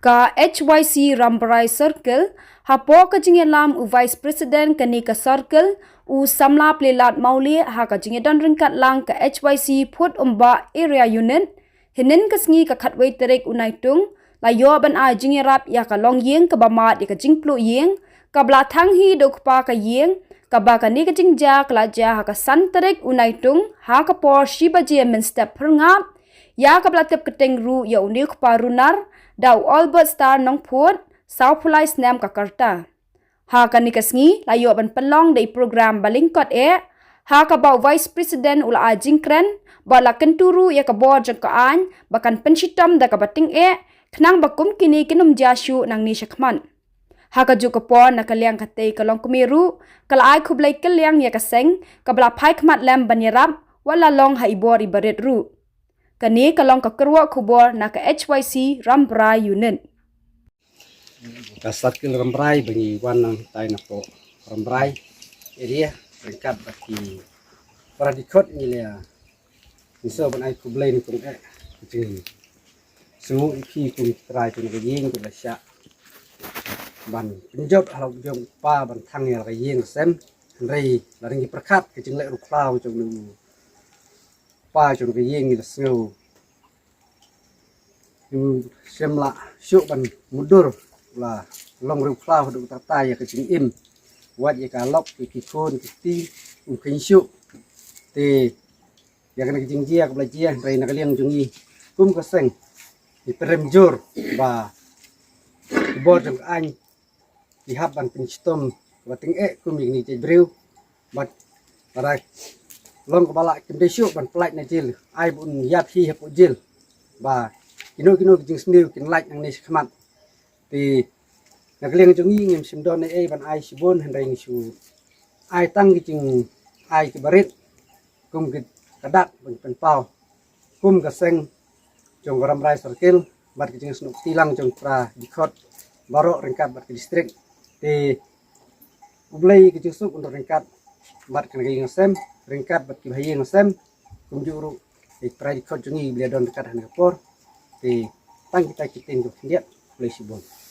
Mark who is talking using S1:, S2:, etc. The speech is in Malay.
S1: ka HYC Rambrai Circle hapo ka Jingiarap u Vice President kani ka Circle u samla plelat mauli ha ka Jingidan ringkat lang ka HYC Phudumbah Area Unit hinin ka sngi ka khatwei terek unaitung layo ban a Jingiarap ya ka long yeng ka bama di ka jingplu yeng ka bla thang hi dokpa ka yeng ka ba ka ni ka jingja kla ja ha ka san terek unaitung ha ka por shibaji men step perngap ya ka bla tep keteng ru ya unik pa Runar Dau Albert Star Nong Phut South Pulai Snam ka karta ha ka ni ka sngi layo ban pelong dei program balingkot ha ka ba Vice President ula a jingkren ba la kenturu ya ka board jang ka an bakan pensitam da ka bating khnang bakum kini kinum jashu nang ni shakman ha ka ju ka pon na ka liang ka te ka long kumiru kala ai khublai ka liang ya ka seng ka bla phai khmat lam Jingiarap wala long ha ibor ibaret ru kani ka long ka kerwa khubor na ka HYC Rambrai unit
S2: ka circle Rambrai bagi wanang tai na po Rambrai area ringkat bagi para dikot ni lia miso ban ai khublai ni kung jing semua iki kung try kung yeng kung sya ban penjot halau jong pa ban thang ya ka yeng sem rei la ringi perkhat ke jing le ru klau jong nu pa jong ke yeng ni snow yu semla syuk ban mudur la long ru klau du ta tai ya ke jing im wat ya ka lok ke kon ke ti kin syuk te ya kana ke jing jia ka bla jia rei na ka liang jong i kum ka seng di peremjur ba bod jong an dihap ban pinstom bating kum ni je breu bat para long kepala kemde syuk ban plait na jil ai bun yat hi hapu jil ba kino jing sniu kin like nang ni khmat ti nak leng jong ngim sim don ai ban ai Shibun hendai ngisu ai tang jing ai ke barit kum ke kadak ban pen pau kum ka seng jong Rambrai Circle bat jing snuk tilang jong pra dikot barok ringkat bat distrik ti ublai ke jusuk untuk ringkat bat kan geng sem ringkat bat kibahiyeng sem kumjuru ikrai dikot jungi beliau don dekat hanapor ti tang kita kitin tu dia boleh Shibun.